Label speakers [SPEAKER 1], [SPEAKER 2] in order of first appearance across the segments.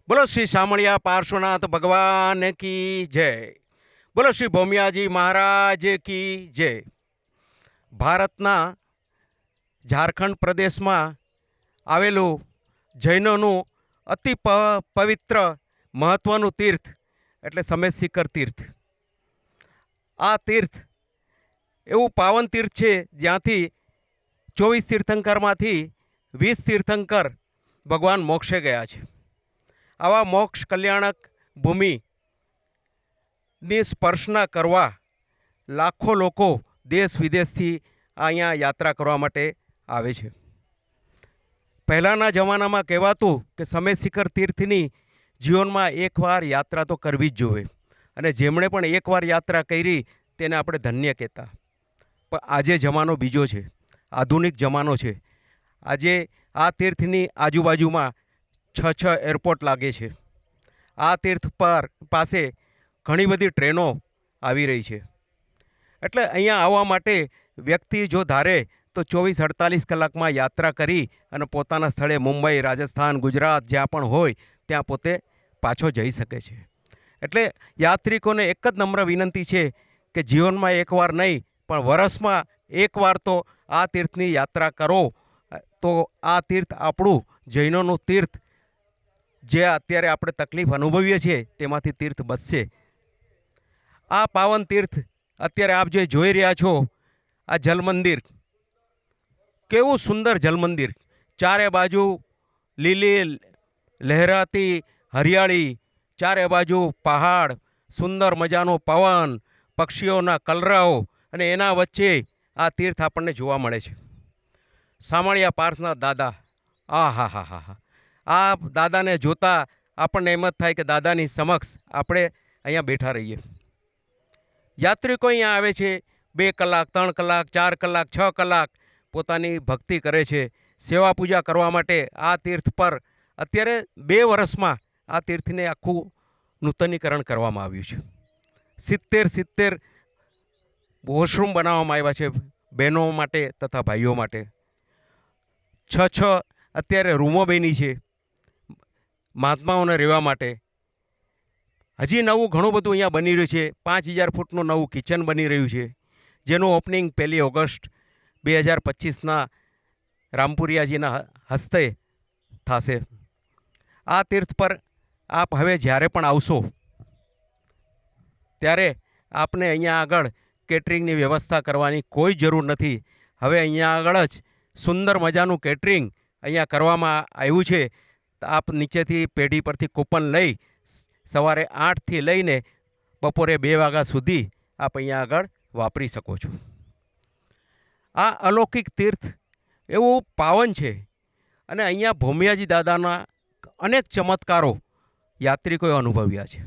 [SPEAKER 1] બોલો શ્રી શામળિયા પાર્શ્વનાથ ભગવાન કી જય. બોલો શ્રી ભૌમિયાજી મહારાજ કી જય. ભારતના ઝારખંડ પ્રદેશમાં આવેલું જૈનોનું અતિ પવિત્ર મહત્ત્વનું તીર્થ એટલે સમેત તીર્થ. આ તીર્થ એવું પાવન તીર્થ છે જ્યાંથી 24 તીર્થંકરમાંથી 20 તીર્થંકર ભગવાન મોક્ષે ગયા છે. આવા મોક્ષ કલ્યાણક ભૂમિની સ્પર્શના કરવા લાખો લોકો દેશ વિદેશથી અહીંયા યાત્રા કરવા માટે આવે છે. પહેલાંના જમાનામાં કહેવાતું કે સમેત તીર્થની જીવનમાં એકવાર યાત્રા તો કરવી જ જોઈએ, અને જેમણે પણ એકવાર યાત્રા કરી તેને આપણે ધન્ય કહેતા. પણ આજે જમાનો બીજો છે, આધુનિક જમાનો છે. આજે આ તીર્થની આજુબાજુમાં 6 એરપોર્ટ લાગે છે. આ તીર્થ પર પાસે ઘણી બધી ટ્રેનો આવી રહી છે. એટલે અહીંયા આવવા માટે વ્યક્તિ જો ધારે તો 24-48 કલાકમાં યાત્રા કરી અને પોતાના સ્થળે મુંબઈ, રાજસ્થાન, ગુજરાત જ્યાં પણ હોય ત્યાં પોતે પાછો જઈ શકે છે. એટલે યાત્રિકોને એક જ નમ્ર વિનંતી છે કે જીવનમાં એકવાર નહીં પણ વર્ષમાં એકવાર તો આ તીર્થની યાત્રા કરો, તો આ તીર્થ આપણું જૈનોનું તીર્થ જે અત્યારે આપણે તકલીફ અનુભવીએ છીએ તેમાંથી તીર્થ બચશે. આ પાવન તીર્થ અત્યારે આપ જે જોઈ રહ્યા છો, આ જલમંદિર કેવું સુંદર જલમંદિર, ચારે બાજુ લીલી લહેરાતી હરિયાળી, ચારે બાજુ પહાડ, સુંદર મજાનો પવન, પક્ષીઓના કલરવ, અને એના વચ્ચે આ તીર્થ આપણને જોવા મળે છે. શામળિયા પાર્થના દાદા, આ હા હા હા હા, આ દાદાને જોતા આપણને એમ જ થાય કે દાદાની સમક્ષ આપણે અહીંયા બેઠા રહીએ. યાત્રિકો અહીંયા આવે છે, 2 કલાક, 3 કલાક, 4 કલાક, 6 કલાક પોતાની ભક્તિ કરે છે, સેવા પૂજા કરવા માટે આ તીર્થ પર અત્યારે 2 વર્ષમાં આ તીર્થને આખું નૂતનીકરણ કરવામાં આવ્યું છે. 70 વોશરૂમ બનાવવામાં આવ્યા છે બહેનો માટે તથા ભાઈઓ માટે. 6 અત્યારે રૂમો બની છે મહાત્માઓને રહેવા માટે. હજી નવું ઘણું બધું અહીંયા બની રહ્યું છે. 5000 ફૂટનું નવું કિચન બની રહ્યું છે, જેનું ઓપનિંગ 1 ઓગસ્ટ 2025ના રામપુરિયાજીના હસ્તે થશે. આ તીર્થ પર આપ હવે જ્યારે પણ આવશો ત્યારે આપને અહીંયા આગળ કેટરિંગની વ્યવસ્થા કરવાની કોઈ જરૂર નથી. હવે અહીંયા આગળ જ સુંદર મજાનું કેટરિંગ અહીંયા કરવામાં આવ્યું છે. આપ નીચેથી પેઢી પરથી કૂપન લઈ સવારે 8થી લઈને બપોરે 2 વાગ્યા સુધી આપ અહીંયા આગળ વાપરી શકો છો. આ અલૌકિક તીર્થ એવું પાવન છે, અને અહીંયા ભૌમિયાજી દાદાના અનેક ચમત્કારો યાત્રિકોએ અનુભવ્યા છે.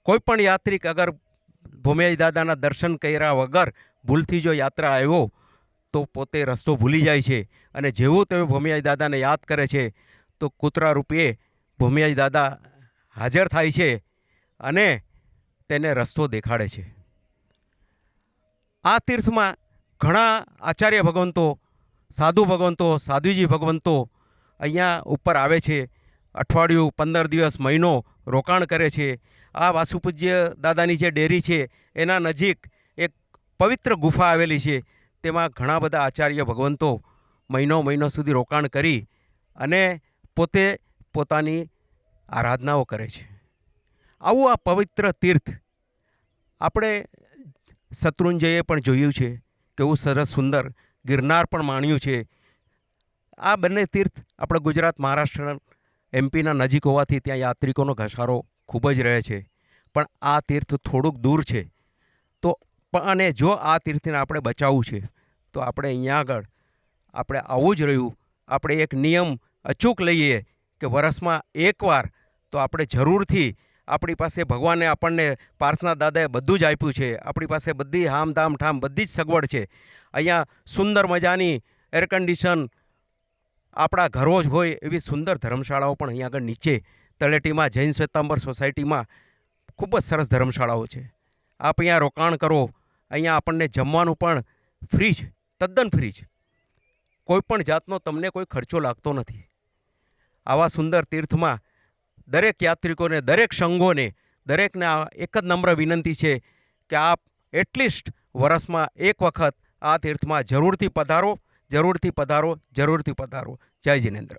[SPEAKER 1] કોઈ પણ યાત્રિક અગર ભૌમિયાજી દાદાના દર્શન કર્યા વગર ભૂલથી જો યાત્રા આવ્યો તો પોતે રસ્તો ભૂલી જાય છે, અને જેવું તે ભૌમિયાજી દાદાને યાદ કરે છે તો કૂતરા રૂપે ભૌમિયાજી દાદા હાજર થાય છે અને તેને રસ્તો દેખાડે છે. આ તીર્થમાં ઘણા આચાર્ય ભગવંતો, સાધુ ભગવંતો, સાધુજી ભગવંતો અહીંયા ઉપર આવે છે. અઠવાડિયું, 15 દિવસ, મહિનો રોકાણ કરે છે. આ વાસુપૂજ્ય દાદાની જે ડેરી છે એના નજીક એક પવિત્ર ગુફા આવેલી છે, તેમાં ઘણા બધા આચાર્ય ભગવંતો મહિનો સુધી રોકાણ કરી અને પોતે પોતાની આરાધનાઓ કરે છે. આવું આ પવિત્ર તીર્થ આપણે શત્રુંજયે પણ જોયું છે, કેવું સરસ સુંદર. ગિરનાર પણ માણ્યું છે. આ બંને તીર્થ આપણે ગુજરાત, મહારાષ્ટ્ર, એમપીના નજીક હોવાથી ત્યાં યાત્રિકોનો ઘસારો ખૂબ જ રહે છે. પણ આ તીર્થ થોડુંક દૂર છે, તો અને જો આ તીર્થને આપણે બચાવવું છે તો આપણે અહીંયા આગળ આપણે આવવું જ રહ્યું. આપણે એક નિયમ અચૂક લઈએ કે વર્ષમાં એકવાર તો આપણે જરૂરથી, આપણી પાસે ભગવાને આપણને પાર્થના દાદાએ બધું જ આપ્યું છે. આપણી પાસે બધી હામધામ ઠામ બધી જ સગવડ છે. અહીંયા સુંદર મજાની એર કન્ડિશન આપણા ઘરો જ હોય એવી સુંદર ધર્મશાળાઓ પણ અહીંયા આગળ નીચે તળેટીમાં જૈન શ્વેતાંબર સોસાયટીમાં ખૂબ જ સરસ ધર્મશાળાઓ છે. આપ અહીંયા રોકાણ કરો. અહીંયા આપણને જમવાનું પણ ફ્રી છે, તદ્દન ફ્રી છે. કોઈ પણ જાતનો તમને કોઈ ખર્ચો લાગતો નથી. આવા સુંદર તીર્થમાં દરેક યાત્રિકોને, દરેક સંઘોને, દરેકને આ એક જ નમ્ર વિનંતી છે કે આપ એટલીસ્ટ વર્ષમાં એક વખત આ તીર્થમાં જરૂરથી પધારો, જરૂરથી પધારો, જરૂરથી પધારો. જય જિનેન્દ્ર.